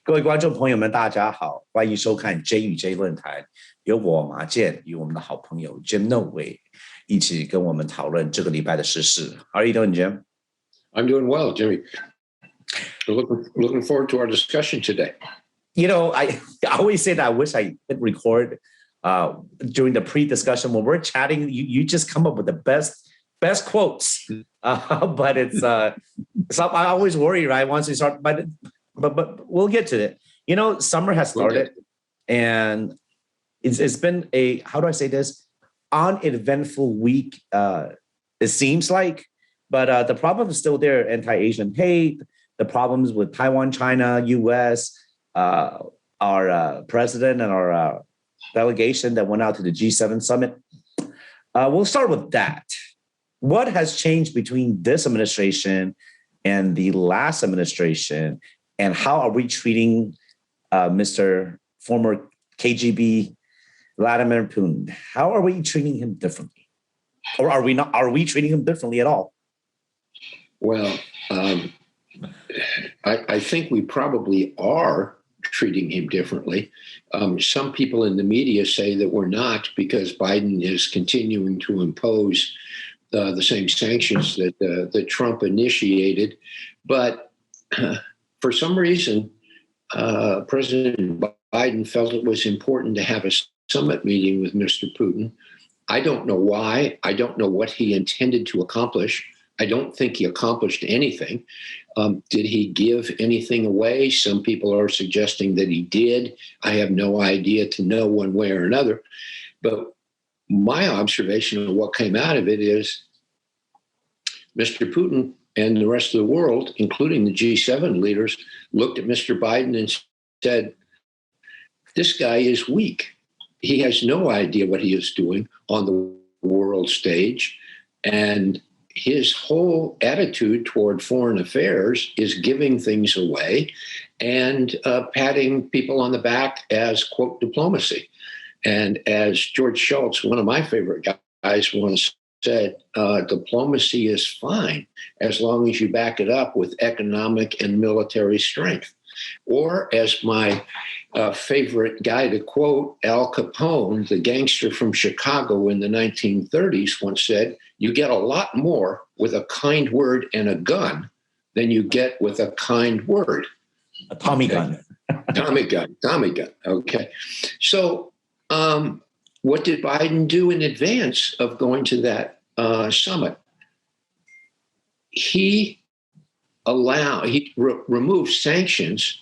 各位观众朋友们，大家好，欢迎收看 J 与 J 论坛，由我马健与我们的好朋友 Jim 诺威一起跟我们讨论这个礼拜的时事。How are you doing, Jim? I'm doing well, Jimmy. Looking forward to our discussion today. You know, I always say that I wish I could record during the pre-discussion when we're chatting. You just come up with the best quotes, but it's I always worry, right? Once we start, but we'll get to it. You know, summer has started, and it's been a, how do I say this, uneventful week. It seems like, but the problem is still there: anti-Asian hate, the problems with Taiwan, China, U.S. Our president and our delegation that went out to the G7 summit. We'll start with that. What has changed between this administration and the last administration, and how are we treating Mr. former KGB Vladimir Putin? How are we treating him differently? Or are we not? Are we treating him differently at all? Well, I think we probably are treating him differently. Some people in the media say that we're not, because Biden is continuing to impose the same sanctions that Trump initiated. But for some reason, President Biden felt it was important to have a summit meeting with Mr. Putin. I don't know why. I don't know what he intended to accomplish. I don't think he accomplished anything. Did he give anything away? Some people are suggesting that he did. I have no idea to know one way or another. But my observation of what came out of it is Mr. Putin and the rest of the world, including the G7 leaders, looked at Mr. Biden and said, this guy is weak. He has no idea what he is doing on the world stage. And his whole attitude toward foreign affairs is giving things away and patting people on the back as, quote, diplomacy. And as George Shultz, one of my favorite guys, once said, diplomacy is fine as long as you back it up with economic and military strength. Or as my favorite guy to quote, Al Capone, the gangster from Chicago in the 1930s, once said, you get a lot more with a kind word and a gun than you get with a kind word. A Tommy gun. Tommy gun. Okay. So what did Biden do in advance of going to that summit? He removed sanctions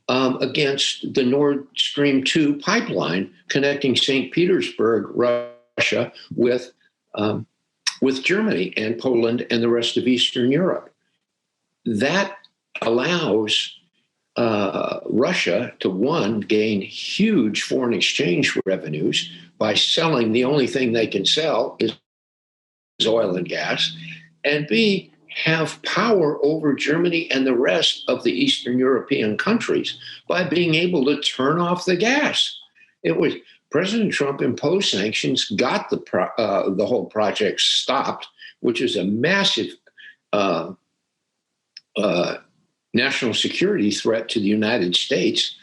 against the Nord Stream 2 pipeline connecting St. Petersburg, Russia, with Germany and Poland and the rest of Eastern Europe. That allows Russia to, one, gain huge foreign exchange revenues by selling the only thing they can sell is oil and gas, and B, have power over Germany and the rest of the Eastern European countries by being able to turn off the gas. It was President Trump imposed sanctions, got the whole project stopped, which is a massive national security threat to the United States.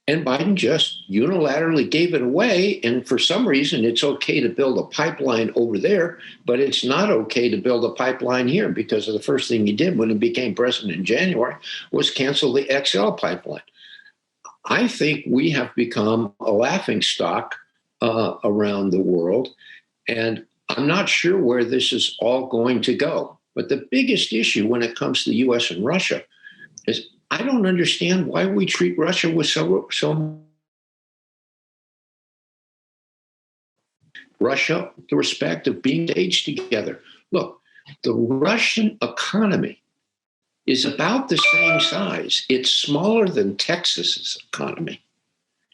And Biden just unilaterally gave it away. And for some reason, it's okay to build a pipeline over there, but it's not okay to build a pipeline here, because of the first thing he did when he became president in January was cancel the XL pipeline. I think we have become a laughingstock around the world, and I'm not sure where this is all going to go. But the biggest issue when it comes to the U.S. and Russia is I don't understand why we treat Russia with so Russia, the respect of being staged together. Look, the Russian economy is about the same size. It's smaller than Texas's economy.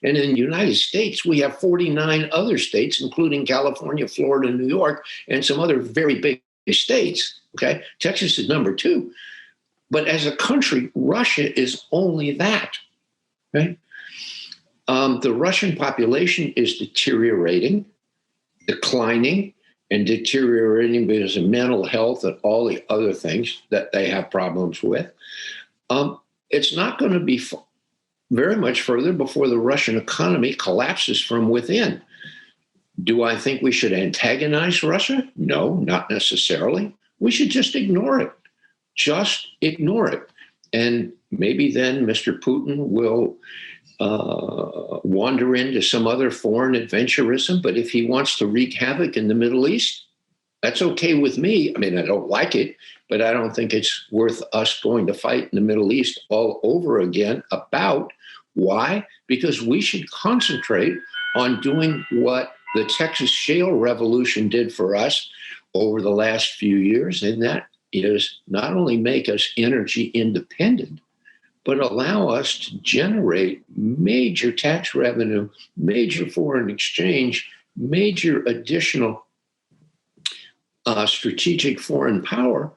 And in the United States, we have 49 other states, including California, Florida, New York, and some other very big states. Okay, Texas is number 2. But as a country, Russia is only that. Okay? The Russian population is deteriorating, declining, and deteriorating because of mental health and all the other things that they have problems with. It's not going to be very much further before the Russian economy collapses from within. Do I think we should antagonize Russia? No, not necessarily. We should just ignore it. Just ignore it. And maybe then Mr. Putin will wander into some other foreign adventurism. But if he wants to wreak havoc in the Middle East, that's okay with me. I mean, I don't like it, but I don't think it's worth us going to fight in the Middle East all over again about. Why? Because we should concentrate on doing what the Texas shale revolution did for us over the last few years, and that is not only make us energy independent, but allow us to generate major tax revenue, major foreign exchange, major additional strategic foreign power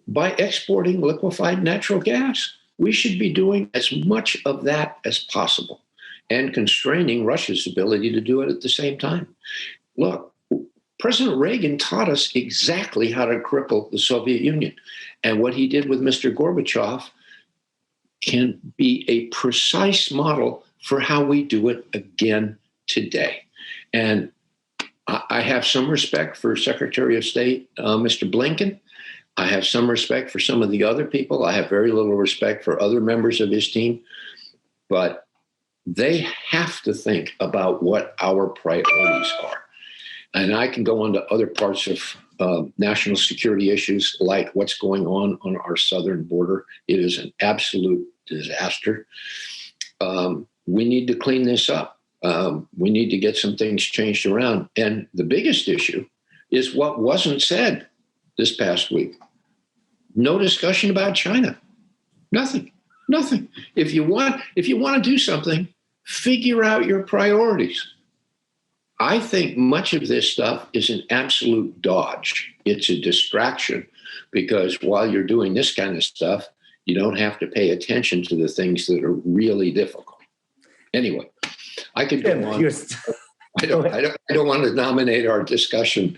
by exporting liquefied natural gas. We should be doing as much of that as possible and constraining Russia's ability to do it at the same time. Look, President Reagan taught us exactly how to cripple the Soviet Union. And what he did with Mr. Gorbachev can be a precise model for how we do it again today. And I have some respect for Secretary of State, Mr. Blinken. I have some respect for some of the other people. I have very little respect for other members of his team. But they have to think about what our priorities are. And I can go on to other parts of national security issues, like what's going on our southern border. It is an absolute disaster. We need to clean this up. We need to get some things changed around. And the biggest issue is what wasn't said this past week. No discussion about China. Nothing. If you want to do something, figure out your priorities. I think much of this stuff is an absolute dodge. It's a distraction, because while you're doing this kind of stuff, you don't have to pay attention to the things that are really difficult. Anyway, I could go on. I don't want to dominate our discussion.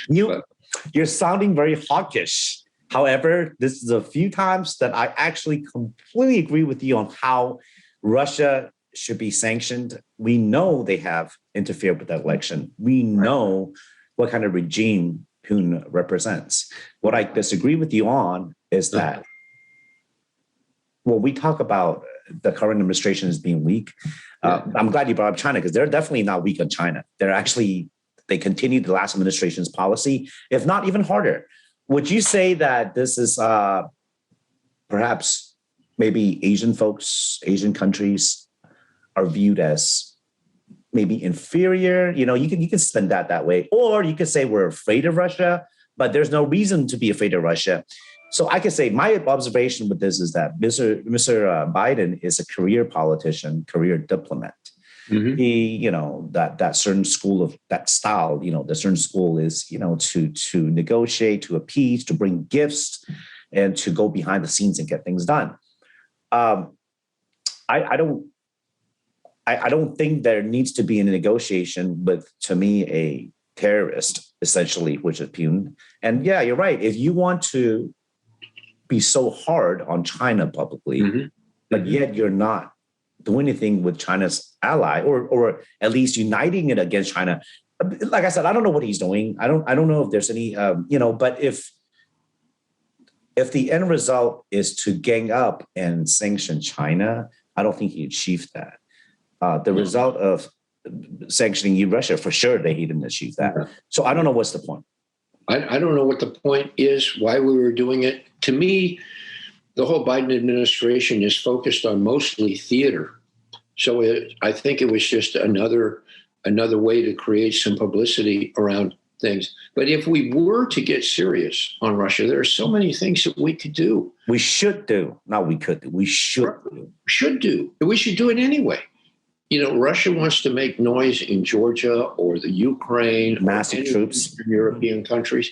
You're sounding very hawkish. However, this is a few times that I actually completely agree with you on how Russia should be sanctioned. We know they have interfered with the election. We know what kind of regime Putin represents. What I disagree with you on is that when we talk about the current administration as being weak, I'm glad you brought up China, because they're definitely not weak on China. They continued the last administration's policy, if not even harder. Would you say that this is perhaps maybe Asian countries are viewed as maybe inferior? You can spin that way. Or you could say we're afraid of Russia, but there's no reason to be afraid of Russia. So I could say my observation with this is that Mr. Biden is a career politician, career diplomat. Mm-hmm. He, that certain school of that style, the certain school is, to negotiate, to appease, to bring gifts, and to go behind the scenes and get things done. I don't think there needs to be a negotiation with, to me, a terrorist, essentially, which is Putin. And yeah, you're right. If you want to be so hard on China publicly, mm-hmm. but yet you're not doing anything with China's ally, or at least uniting it against China. Like I said, I don't know what he's doing. I don't know if there's any, but if the end result is to gang up and sanction China, I don't think he achieved that. The result of sanctioning Russia, for sure, he didn't achieve that. Yeah. So I don't know what's the point. I don't know what the point is, why we were doing it. To me, the whole Biden administration is focused on mostly theater. So I think it was just another way to create some publicity around things. But if we were to get serious on Russia, there are so many things that we could do. We should do. Not we could do. We should do. Should do. We should do it anyway. Russia wants to make noise in Georgia or the Ukraine, massive troops, Eastern European countries.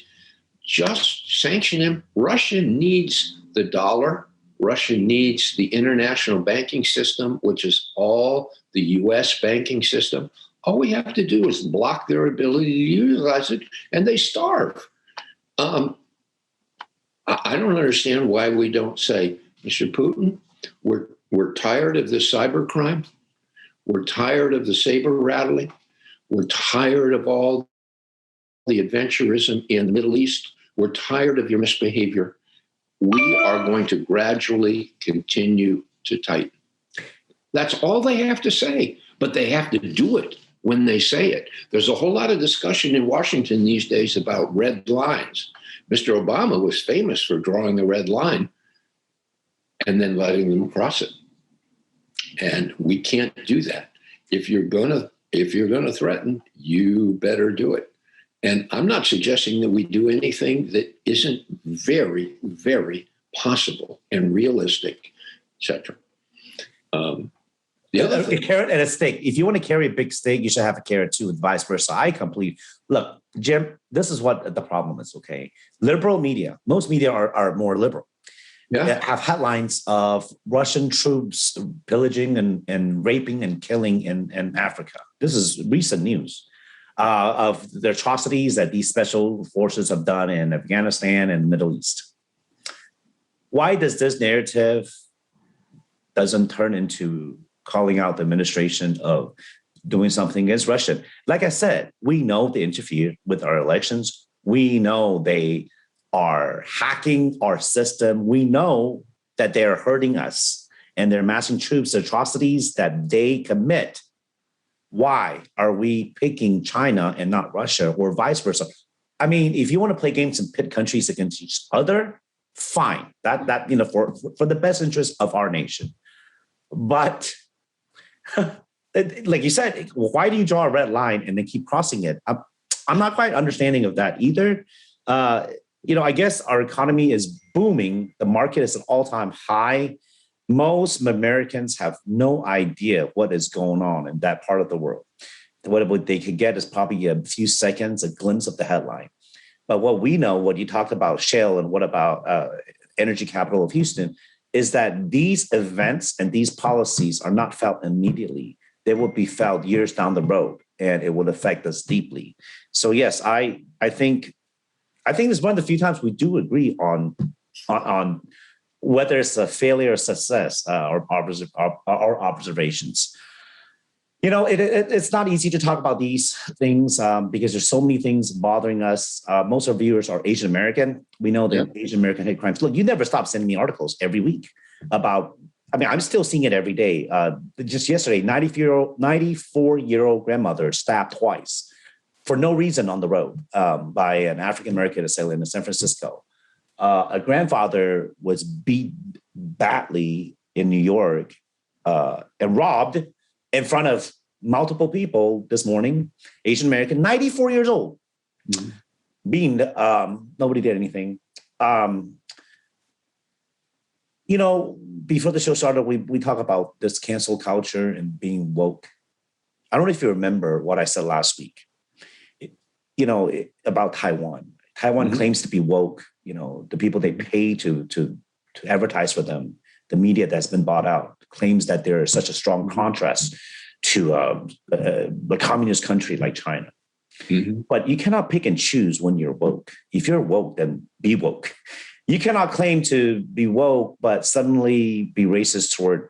Just sanction them. Russia needs the dollar. Russia needs the international banking system, which is all the U.S. banking system. All we have to do is block their ability to utilize it, and they starve. I don't understand why we don't say, Mr. Putin, we're We're tired of the cybercrime. We're tired of the saber rattling. We're tired of all the adventurism in the Middle East. We're tired of your misbehavior. We are going to gradually continue to tighten. That's all they have to say, but they have to do it when they say it. There's a whole lot of discussion in Washington these days about red lines. Mr. Obama was famous for drawing a red line and then letting them cross it. And we can't do that. If you're gonna threaten, you better do it. And I'm not suggesting that we do anything that isn't very, very possible and realistic, etc. The other thing, a carrot and a stick. If you want to carry a big stick, you should have a carrot too, and vice versa. Look, Jim, this is what the problem is, okay? Liberal media, most media are more liberal. They have headlines of Russian troops pillaging and raping and killing in Africa. This is recent news of the atrocities that these special forces have done in Afghanistan and the Middle East. Why does this narrative doesn't turn into calling out the administration of doing something against Russia? Like I said, we know they interfere with our elections. We know they are hacking our system. We know that they are hurting us and they're amassing troops, atrocities that they commit. Why are we picking China and not Russia, or vice versa? I mean, if you want to play games and pit countries against each other, fine. That for the best interest of our nation. But like you said, why do you draw a red line and then keep crossing it? I'm not quite understanding of that either. I guess our economy is booming. The market is at an all-time high. Most Americans have no idea what is going on in that part of the world. What they could get is probably a few seconds, a glimpse of the headline. But what we know, what you talked about Shell and what about energy capital of Houston, is that these events and these policies are not felt immediately. They will be felt years down the road, and it will affect us deeply. So yes, I think it's one of the few times we do agree on whether it's a failure or success, or our observations. It's not easy to talk about these things because there's so many things bothering us. Most of our viewers are Asian American. We know that Asian American hate crimes. Look, you never stop sending me articles every week about. I mean, I'm still seeing it every day. Just yesterday, 94-year-old grandmother stabbed twice for no reason on the road by an African American assailant in San Francisco. A grandfather was beat badly in New York and robbed in front of multiple people this morning. Asian American, 94 years old, being nobody did anything. Before the show started, we talk about this cancel culture and being woke. I don't know if you remember what I said last week. About Taiwan. Taiwan claims to be woke. The people they pay to advertise for them, the media that's been bought out, claims that there is such a strong contrast to a communist country like China. But you cannot pick and choose when you're woke. If you're woke, then be woke. You cannot claim to be woke, but suddenly be racist toward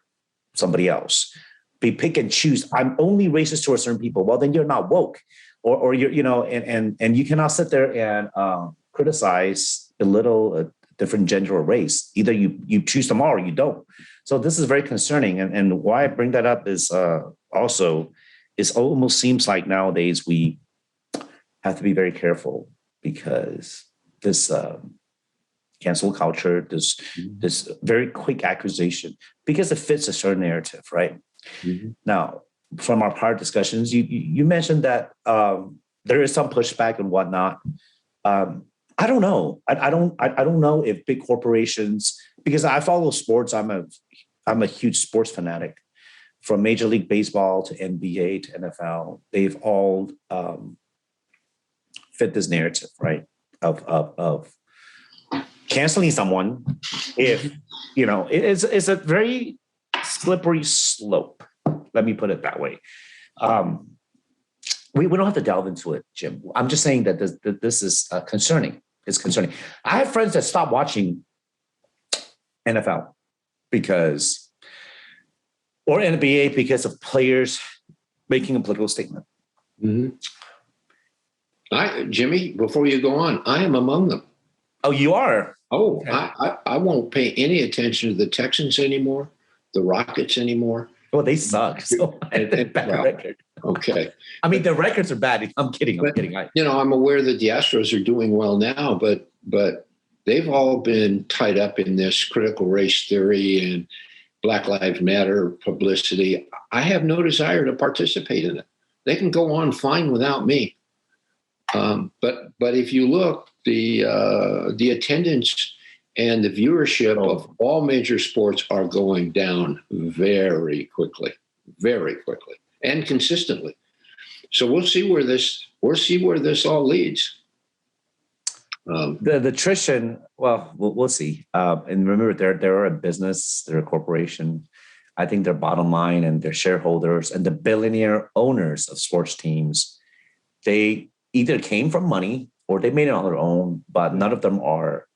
somebody else. Be pick and choose. I'm only racist towards certain people. Well, then you're not woke. Or you're, and you cannot sit there and criticize, belittle a different gender or race. Either you choose tomorrow or you don't. So this is very concerning. And why I bring that up is also, it almost seems like nowadays we have to be very careful because this cancel culture, this very quick accusation, because it fits a certain narrative, right? Now, from our prior discussions, you mentioned that there is some pushback and whatnot. I don't know. I don't know if big corporations, because I follow sports. I'm a huge sports fanatic, from Major League Baseball to NBA to NFL. They've all fit this narrative, right? Of canceling someone if it's a very slippery slope. Let me put it that way. We don't have to delve into it, Jim. I'm just saying that this is concerning. It's concerning. I have friends that stopped watching NFL because or NBA because of players making a political statement. Mm-hmm. Jimmy, before you go on, I am among them. Oh, you are? Oh, okay. I won't pay any attention to the Texans anymore, the Rockets anymore. Well, they suck. So record. Okay. I mean, the records are bad. I'm kidding. I'm aware that the Astros are doing well now, but they've all been tied up in this critical race theory and Black Lives Matter publicity. I have no desire to participate in it. They can go on fine without me. But if you look, the attendance and the viewership of all major sports are going down very quickly, and consistently. So we'll see where this all leads. The attrition, well, we'll see. And remember, they're a business, they're a corporation. I think their bottom line and their shareholders and the billionaire owners of sports teams, they either came from money or they made it on their own, but none of them are.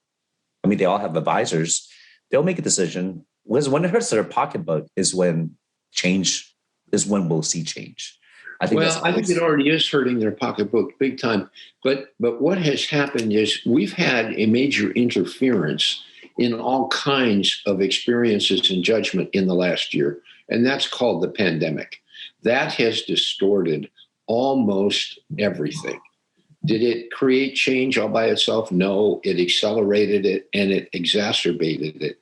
I mean, they all have advisors. They'll make a decision. Because when it hurts their pocketbook is when we'll see change. I think it already is hurting their pocketbook big time. But what has happened is we've had a major interference in all kinds of experiences and judgment in the last year, and that's called the pandemic. That has distorted almost everything. Did it create change all by itself? No, it accelerated it and it exacerbated it,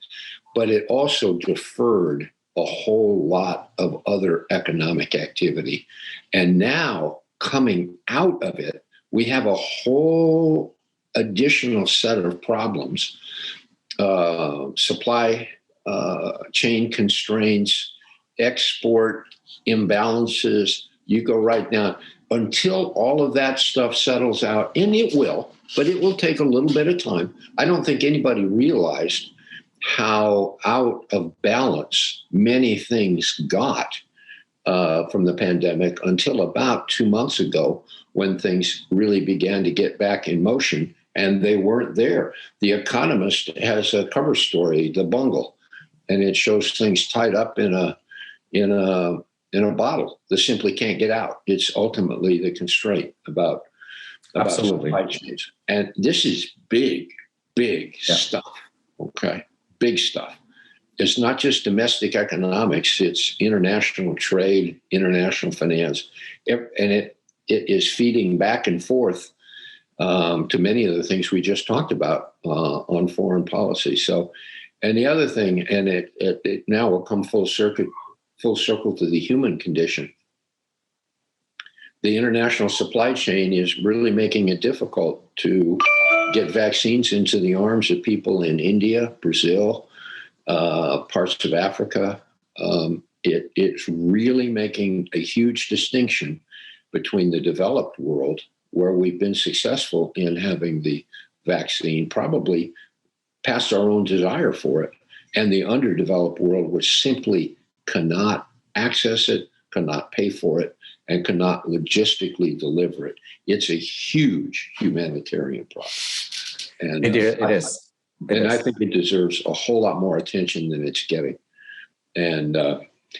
but it also deferred a whole lot of other economic activity. And now coming out of it, we have a whole additional set of problems, supply chain constraints, export imbalances. You go right now until all of that stuff settles out, and it will, but it will take a little bit of time. I don't think anybody realized how out of balance many things got from the pandemic until about 2 months ago, when things really began to get back in motion, and they weren't there. The Economist has a cover story, The Bungle, and it shows things tied up in a bottle that simply can't get out. It's ultimately the constraint about supply chains. And this is big stuff. Okay. Big stuff. It's not just domestic economics, it's international trade, international finance. And it is feeding back and forth to many of the things we just talked about on foreign policy. So, and the other thing, and it now will come full circle to the human condition. The international supply chain is really making it difficult to get vaccines into the arms of people in India, Brazil, parts of Africa. It's really making a huge distinction between the developed world, where we've been successful in having the vaccine, probably past our own desire for it, and the underdeveloped world, which simply cannot access it, cannot pay for it, and cannot logistically deliver it. It's a huge humanitarian problem. And it is. I think it deserves a whole lot more attention than it's getting. And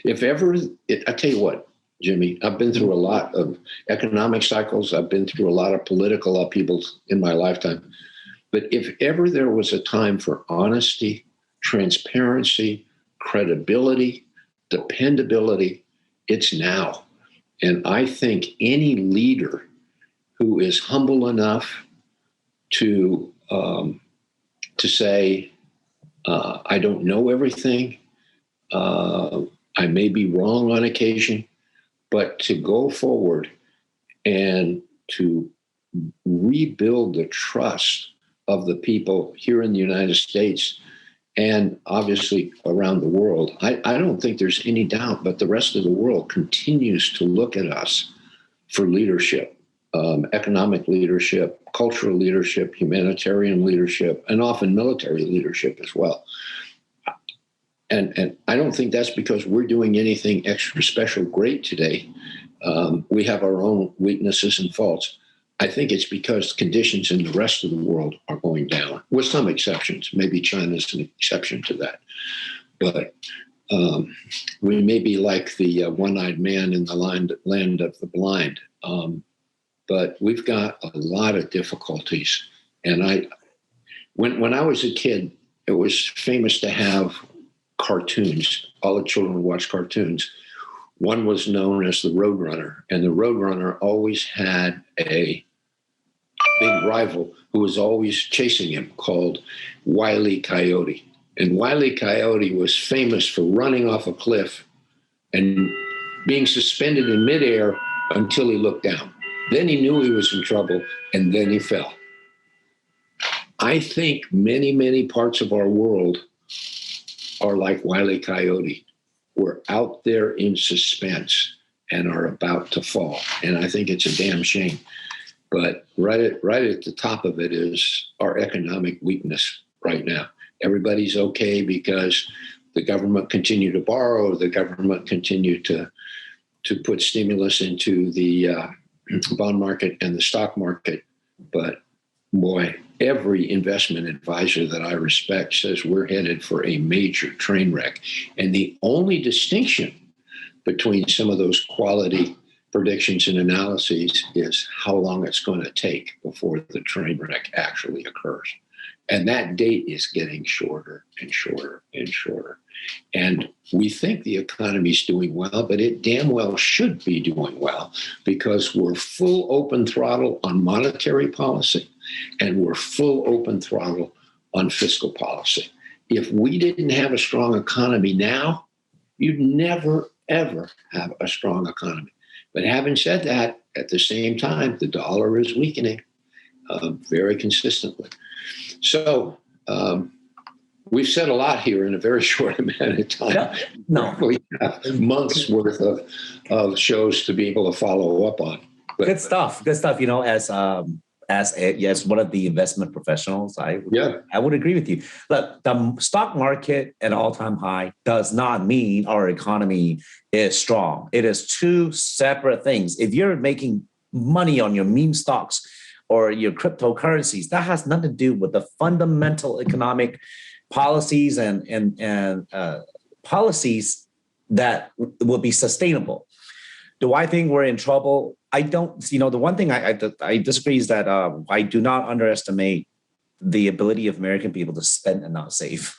if ever, I tell you what, Jimmy, I've been through a lot of economic cycles. I've been through a lot of political upheavals in my lifetime. But if ever there was a time for honesty, transparency, credibility, dependability, it's now. And I think any leader who is humble enough to say, I don't know everything, I may be wrong on occasion, but to go forward and to rebuild the trust of the people here in the United States and obviously around the world. I don't think there's any doubt, but the rest of the world continues to look at us for leadership, economic leadership, cultural leadership, humanitarian leadership, and often military leadership as well. And I don't think that's because we're doing anything extra special great today. We have our own weaknesses and faults. I think it's because conditions in the rest of the world are going down, with some exceptions. Maybe China's an exception to that. But We may be like the one-eyed man in the land of the blind, but we've got a lot of difficulties. And when I was a kid, it was famous to have cartoons. All the children watched cartoons. One was known as the Roadrunner, and the Roadrunner always had a big rival who was always chasing him called Wile E. Coyote. And Wile E. Coyote was famous for running off a cliff and being suspended in midair until he looked down. Then he knew he was in trouble, and then he fell. I think many, many parts of our world are like Wile E. Coyote. We're out there in suspense and are about to fall. And I think it's a damn shame. But right at the top of it is our economic weakness right now. Everybody's okay because the government continued to borrow, the government continued to put stimulus into the bond market and the stock market. But boy, every investment advisor that I respect says we're headed for a major train wreck. And the only distinction between some of those quality predictions and analyses is how long it's going to take before the train wreck actually occurs. And that date is getting shorter and shorter and shorter. And we think the economy's doing well, but it damn well should be doing well because we're full open throttle on monetary policy and we're full open throttle on fiscal policy. If we didn't have a strong economy now, you'd never, ever have a strong economy. But having said that, at the same time, the dollar is weakening very consistently. So we've said a lot here in a very short amount of time. No. We have months worth of shows to be able to follow up on. But, good stuff. You know, as one of the investment professionals, I would agree with you. Look, the stock market at an all-time high does not mean our economy is strong. It is two separate things. If you're making money on your meme stocks or your cryptocurrencies, that has nothing to do with the fundamental economic policies and policies that will be sustainable. Do I think we're in trouble? I don't. You know, the one thing I disagree is that I do not underestimate the ability of American people to spend and not save.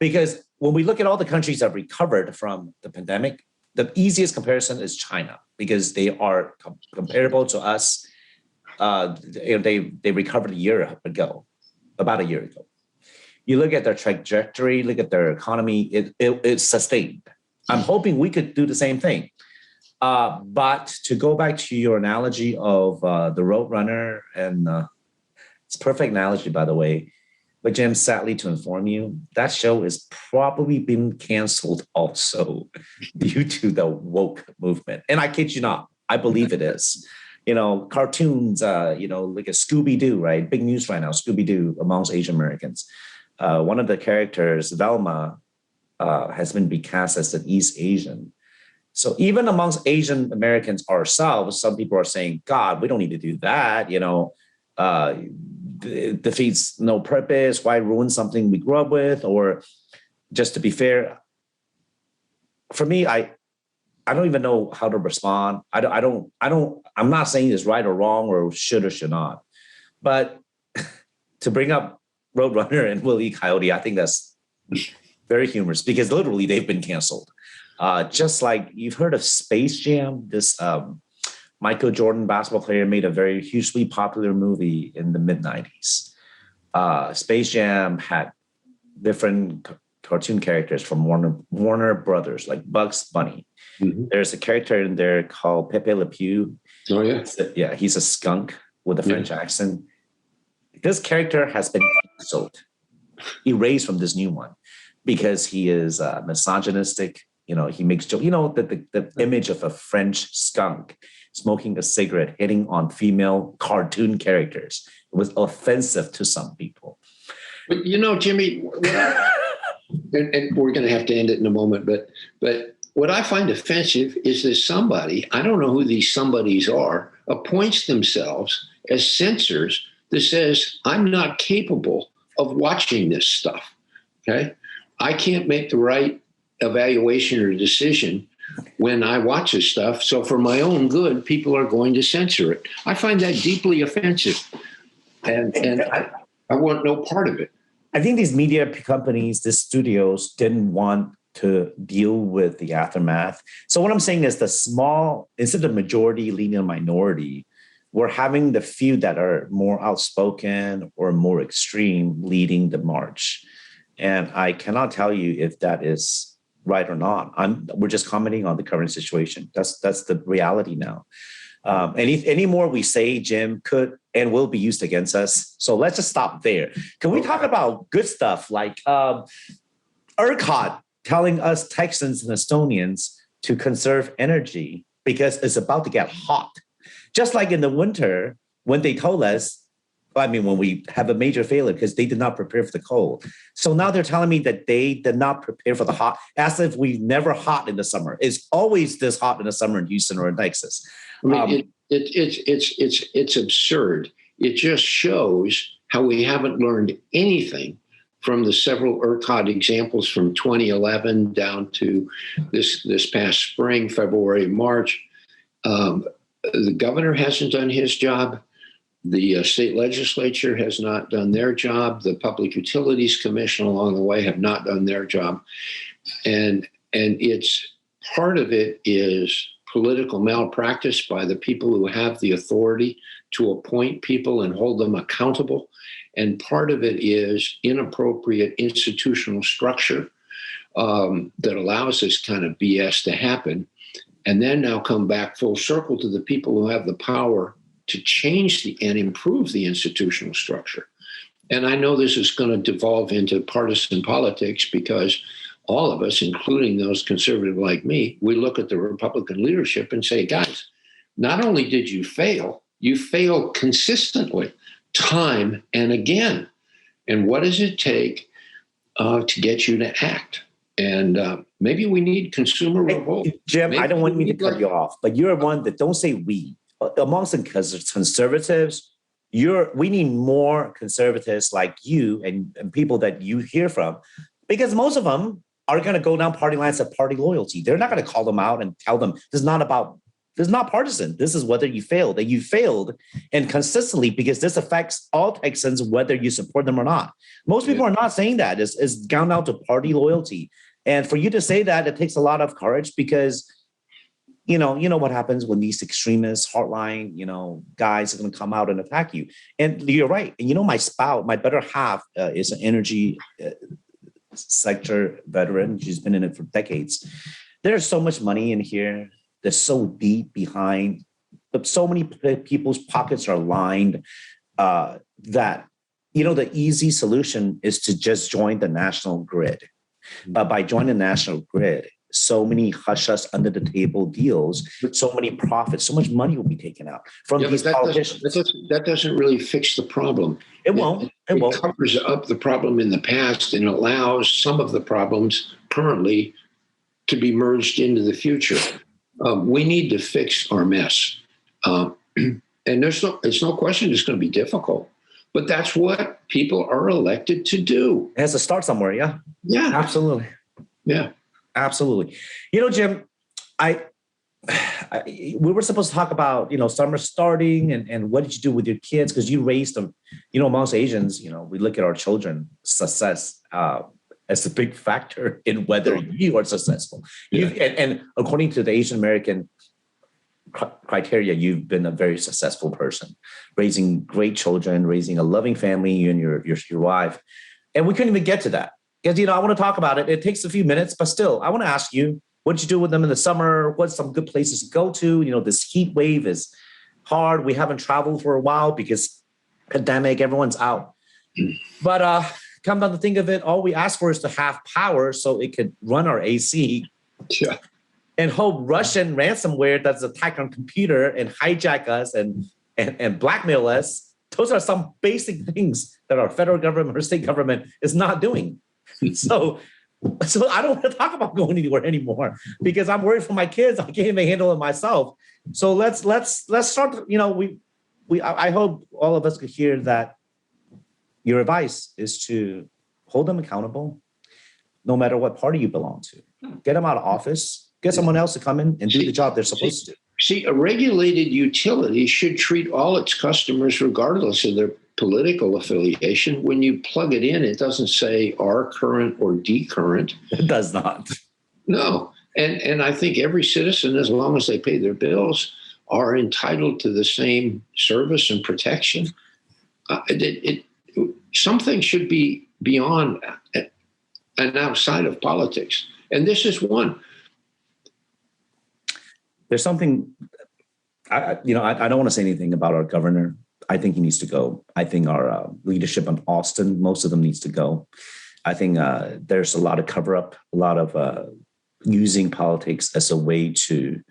Because when we look at all the countries that recovered from the pandemic, the easiest comparison is China because they are comparable to us. They recovered about a year ago. You look at their trajectory, look at their economy, it's sustained. I'm hoping we could do the same thing. But to go back to your analogy of the Roadrunner, and it's a perfect analogy, by the way, but Jim, sadly to inform you, that show is probably been canceled also due to the woke movement. And I kid you not, I believe it is. You know, cartoons, like a Scooby-Doo, right? Big news right now, Scooby-Doo amongst Asian Americans. One of the characters, Velma, has been recast as an East Asian. So even amongst Asian Americans ourselves, some people are saying, God, we don't need to do that. You know, it defeats no purpose. Why ruin something we grew up with? Or just to be fair, for me, I don't even know how to respond. I'm not saying it's right or wrong or should not. But to bring up Roadrunner and Wile E. Coyote, I think that's very humorous because literally they've been canceled. Just like you've heard of Space Jam, this Michael Jordan basketball player made a very hugely popular movie in the mid-90s. Space Jam had different cartoon characters from Warner Brothers, like Bugs Bunny. Mm-hmm. There's a character in there called Pepe Le Pew. Oh, yeah. He's a skunk with a French accent. This character has been canceled, erased from this new one because he is misogynistic. You know, he makes jokes. You know, the image of a French skunk smoking a cigarette, hitting on female cartoon characters. It was offensive to some people. But, you know, Jimmy, and we're going to have to end it in a moment, but what I find offensive is that somebody, I don't know who these somebodies are, appoints themselves as censors that says, I'm not capable of watching this stuff, okay? I can't make the right evaluation or decision when I watch this stuff. So for my own good, people are going to censor it. I find that deeply offensive, and I want no part of it. I think these media companies, these studios, didn't want to deal with the aftermath. So what I'm saying is the small, instead of majority leading a minority, we're having the few that are more outspoken or more extreme leading the march. And I cannot tell you if that is right or not. We're just commenting on the current situation. That's the reality now. Any more we say, Jim, could and will be used against us. So let's just stop there. Can we talk about good stuff like ERCOT telling us Texans and Estonians to conserve energy because it's about to get hot? Just like in the winter, when they told us, when we have a major failure because they did not prepare for the cold. So now they're telling me that they did not prepare for the hot, as if we've never hot in the summer. It's always this hot in the summer in Houston or in Texas. It's absurd. It just shows how we haven't learned anything from the several ERCOT examples from 2011 down to this past spring, February, March. The governor hasn't done his job. The state legislature has not done their job. The Public Utilities Commission along the way have not done their job. And it's part of it is political malpractice by the people who have the authority to appoint people and hold them accountable. And part of it is inappropriate institutional structure that allows this kind of BS to happen. And then now come back full circle to the people who have the power to change and improve the institutional structure. And I know this is going to devolve into partisan politics because all of us, including those conservative like me, we look at the Republican leadership and say, guys, not only did you failed consistently, time and again. And what does it take to get you to act? And maybe we need consumer revolt. Jim, maybe I don't want me to cut you off, but you're one that don't say we. Amongst the conservatives, we need more conservatives like you and people that you hear from, because most of them are going to go down party lines of party loyalty. They're not going to call them out and tell them this is not partisan. This is whether you failed, and you failed and consistently, because this affects all Texans, whether you support them or not. Most people are not saying that. It's gone down to party loyalty. And for you to say that, it takes a lot of courage, because you know what happens when these extremists, hardline, guys are going to come out and attack you. And you're right. And my better half is an energy sector veteran. She's been in it for decades. There's so much money in here. They're so deep behind, but so many people's pockets are lined that, the easy solution is to just join the national grid. But by joining the national grid, so many hush-hush under the table deals, so many profits, so much money will be taken out from these politicians. That doesn't really fix the problem. It won't. It covers up the problem in the past and allows some of the problems currently to be merged into the future. We need to fix our mess. And it's no question it's going to be difficult, but that's what people are elected to do. It has to start somewhere, yeah? Yeah. Absolutely. Yeah. Absolutely. Jim, we were supposed to talk about, summer starting and what did you do with your kids? Because you raised them, amongst Asians, we look at our children, success as a big factor in whether you are successful. Yeah. And according to the Asian American criteria, you've been a very successful person, raising great children, raising a loving family, you and your wife. And we couldn't even get to that. Because, I want to talk about it. It takes a few minutes, but still, I want to ask you, what did you do with them in the summer? What's some good places to go to? This heat wave is hard. We haven't traveled for a while because pandemic, everyone's out. But come down to think of it, all we ask for is to have power so it could run our AC. Yeah. And hope Russian ransomware doesn't attack our computer and hijack us and blackmail us. Those are some basic things that our federal government or state government is not doing. So I don't want to talk about going anywhere anymore because I'm worried for my kids. I can't even handle it myself. So let's start. I hope all of us could hear that your advice is to hold them accountable, no matter what party you belong to. Get them out of office. Get someone else to come in and do the job they're supposed to do. See, a regulated utility should treat all its customers, regardless of their political affiliation. When you plug it in, it doesn't say R current or D current. It does not. No. And I think every citizen, as long as they pay their bills, are entitled to the same service and protection. Something should be beyond and outside of politics. And this is one. There's something, I don't want to say anything about our governor. I think he needs to go. I think our leadership in Austin, most of them needs to go. I think there's a lot of cover up, a lot of using politics as a way to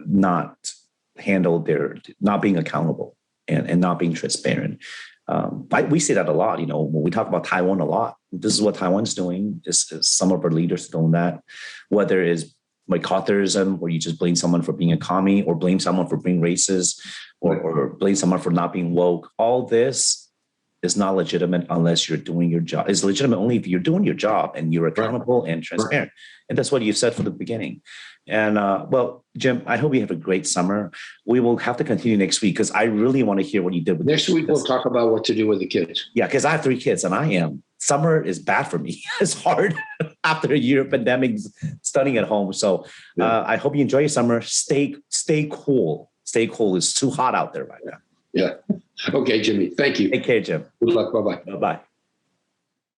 not handle not being accountable and not being transparent. We see that a lot, when we talk about Taiwan a lot. This is what Taiwan's doing. Is some of our leaders doing that, whether it's McCarthyism, where you just blame someone for being a commie, or blame someone for being racist, or blame someone for not being woke. All this is not legitimate unless you're doing your job. It's legitimate only if you're doing your job and you're accountable and transparent. And that's what you said from the beginning. And Jim, I hope you have a great summer. We will have to continue next week because I really want to hear what you did with next week. We'll talk about what to do with the kids. Yeah, because I have 3 kids and summer is bad for me. It's hard after a year of pandemic studying at home. So I hope you enjoy your summer. Stay cool. Stay cool. It's too hot out there right now. Yeah. Okay, Jimmy. Thank you. Take care, Jim. Good luck. Bye-bye. Bye-bye.